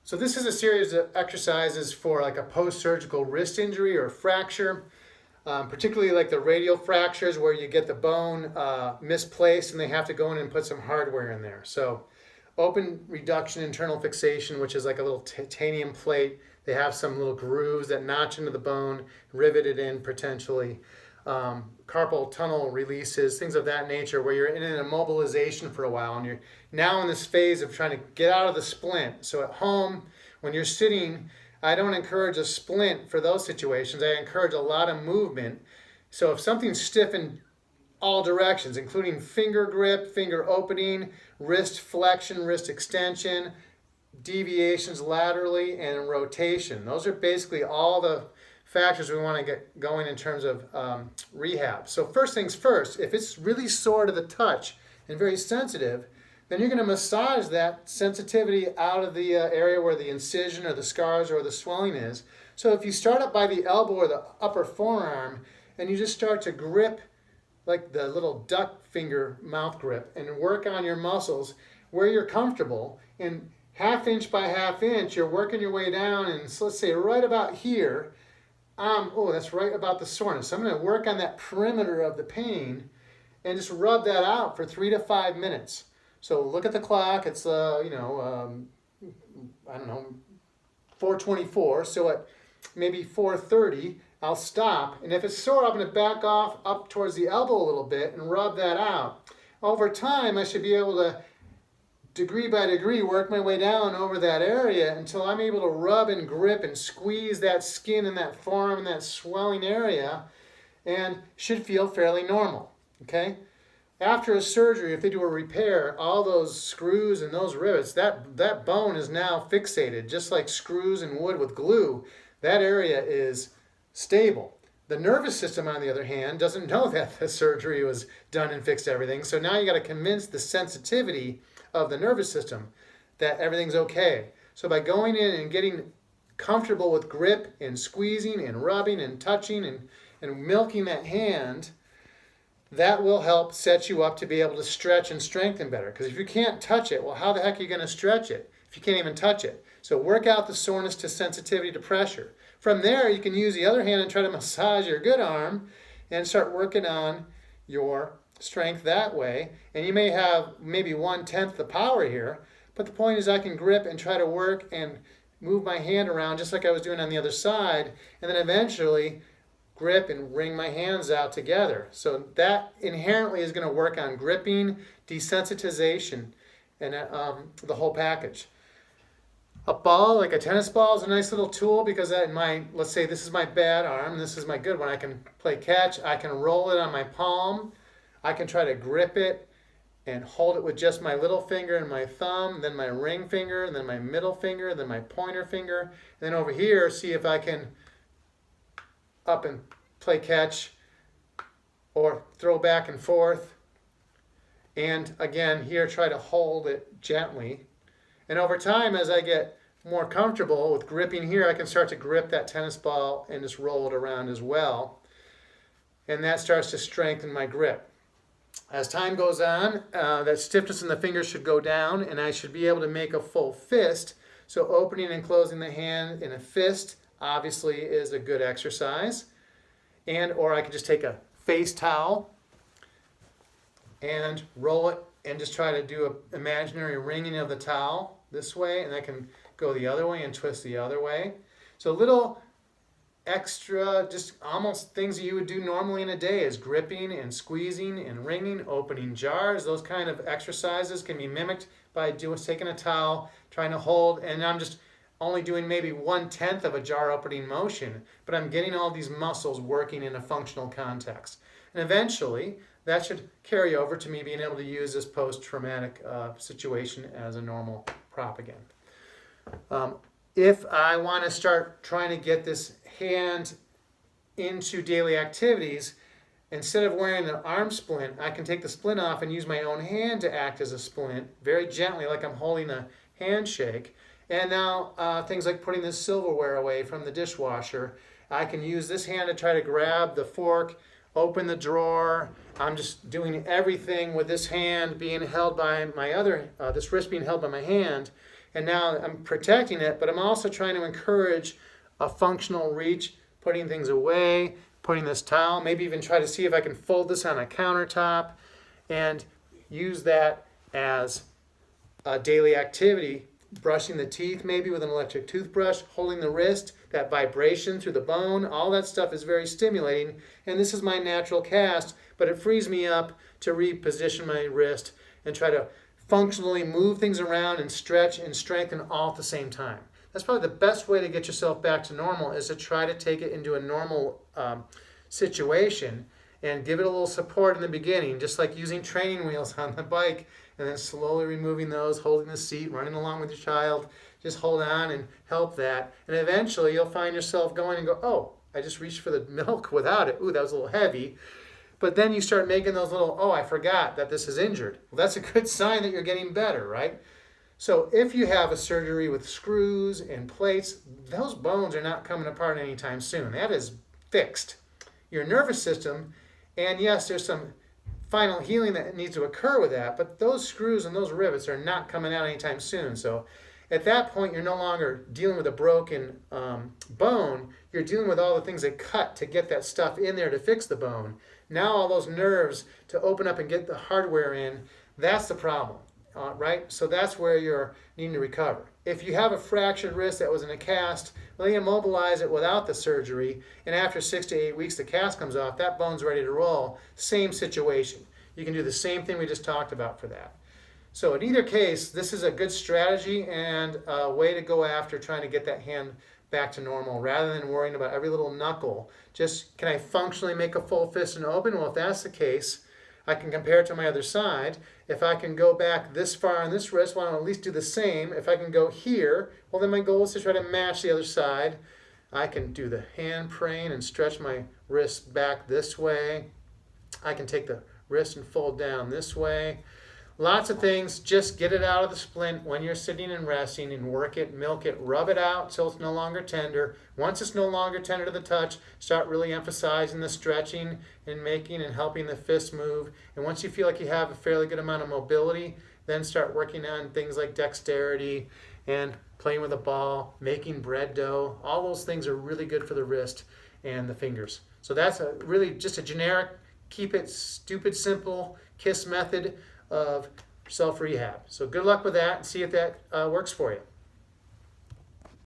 So this is a series of exercises for like a post-surgical wrist injury or fracture, particularly like the radial fractures where you get the bone misplaced and they have to go in and put some hardware in there. So open reduction internal fixation, which is like a little titanium plate. They have some little grooves that notch into the bone, riveted in potentially. Carpal tunnel releases, things of that nature, where you're in an immobilization for a while and you're now in this phase of trying to get out of the splint. So at home, when you're sitting, I don't encourage a splint for those situations. I encourage a lot of movement. So if something's stiff in all directions, including finger grip, finger opening, wrist flexion, wrist extension, deviations laterally, and rotation, those are basically all the factors we want to get going in terms of rehab. So first things first, if it's really sore to the touch and very sensitive, then you're going to massage that sensitivity out of the area where the incision or the scars or the swelling is. So if you start up by the elbow or the upper forearm and you just start to grip like the little duck finger mouth grip and work on your muscles where you're comfortable, and half inch by half inch, you're working your way down, and so let's say right about here, oh, that's right about the soreness. So I'm going to work on that perimeter of the pain and just rub that out for 3 to 5 minutes. So look at the clock. It's I don't know, 4:24. So at maybe 4:30, I'll stop. And if it's sore, I'm going to back off up towards the elbow a little bit and rub that out. Over time, I should be able to, degree by degree, work my way down over that area until I'm able to rub and grip and squeeze that skin in that forearm and that swelling area, and should feel fairly normal, okay? After a surgery, if they do a repair, all those screws and those rivets, that bone is now fixated, just like screws and wood with glue. That area is stable. The nervous system, on the other hand, doesn't know that the surgery was done and fixed everything, so now you got to convince the sensitivity of the nervous system that everything's okay. So by going in and getting comfortable with grip and squeezing and rubbing and touching and milking that hand, that will help set you up to be able to stretch and strengthen better. Because if you can't touch it, well, how the heck are you going to stretch it if you can't even touch it? So work out the soreness to sensitivity to pressure. From there, you can use the other hand and try to massage your good arm and start working on your strength that way. And you may have maybe 1/10 the power here, but the point is I can grip and try to work and move my hand around just like I was doing on the other side, and then eventually grip and wring my hands out together. So that inherently is going to work on gripping, desensitization, and the whole package. A ball, like a tennis ball, is a nice little tool because let's say this is my bad arm, this is my good one. I can play catch, I can roll it on my palm, I can try to grip it and hold it with just my little finger and my thumb, then my ring finger, and then my middle finger, then my pointer finger, and then over here, see if I can up and play catch or throw back and forth. And again, here, try to hold it gently. And over time, as I get more comfortable with gripping here, I can start to grip that tennis ball and just roll it around as well. And that starts to strengthen my grip. As time goes on, that stiffness in the fingers should go down, and I should be able to make a full fist. So opening and closing the hand in a fist obviously is a good exercise. Or I could just take a face towel and roll it and just try to do an imaginary wringing of the towel this way, and I can go the other way and twist the other way. So little extra, just almost things that you would do normally in a day is gripping and squeezing and wringing, opening jars. Those kind of exercises can be mimicked by taking a towel, trying to hold, and I'm just only doing maybe 1/10 of a jar opening motion, but I'm getting all these muscles working in a functional context. And eventually, that should carry over to me being able to use this post-traumatic situation as a normal prop again. If I want to start trying to get this hand into daily activities, instead of wearing the arm splint, I can take the splint off and use my own hand to act as a splint, very gently, like I'm holding a handshake. And now things like putting the silverware away from the dishwasher, I can use this hand to try to grab the fork, open the drawer. I'm just doing everything with this hand being held by my this wrist being held by my hand. And now I'm protecting it, but I'm also trying to encourage a functional reach, putting things away, putting this towel, maybe even try to see if I can fold this on a countertop and use that as a daily activity. Brushing the teeth maybe with an electric toothbrush, holding the wrist, that vibration through the bone, all that stuff is very stimulating. And this is my natural cast, but it frees me up to reposition my wrist and try to functionally move things around and stretch and strengthen all at the same time. That's probably the best way to get yourself back to normal, is to try to take it into a normal situation and give it a little support in the beginning, just like using training wheels on the bike, and then slowly removing those, holding the seat, running along with your child. Just hold on and help that. And eventually you'll find yourself going and go, oh, I just reached for the milk without it. Ooh, that was a little heavy. But then you start making those little, oh, I forgot that this is injured. Well, that's a good sign that you're getting better, right? So if you have a surgery with screws and plates, those bones are not coming apart anytime soon. That is fixed. Your nervous system, and yes, there's some final healing that needs to occur with that, but those screws and those rivets are not coming out anytime soon. So at that point, you're no longer dealing with a broken bone. You're dealing with all the things that cut to get that stuff in there to fix the bone. Now all those nerves to open up and get the hardware in, that's the problem, right? So that's where you're needing to recover. If you have a fractured wrist that was in a cast, well, you immobilize it without the surgery, and after 6 to 8 weeks the cast comes off, that bone's ready to roll. Same situation. You can do the same thing we just talked about for that. So in either case, this is a good strategy and a way to go after trying to get that hand back to normal, rather than worrying about every little knuckle. Just, can I functionally make a full fist and open? Well, if that's the case, I can compare it to my other side. If I can go back this far on this wrist, well, I'll at least do the same. If I can go here, well, then my goal is to try to match the other side. I can do the hand praying and stretch my wrist back this way. I can take the wrist and fold down this way. Lots of things. Just get it out of the splint when you're sitting and resting, and work it, milk it, rub it out till it's no longer tender. Once it's no longer tender to the touch, start really emphasizing the stretching and making and helping the fist move. And once you feel like you have a fairly good amount of mobility, then start working on things like dexterity and playing with a ball, making bread dough. All those things are really good for the wrist and the fingers. So that's really just a generic, keep it stupid simple KISS method of self-rehab. So good luck with that, and see if that works for you.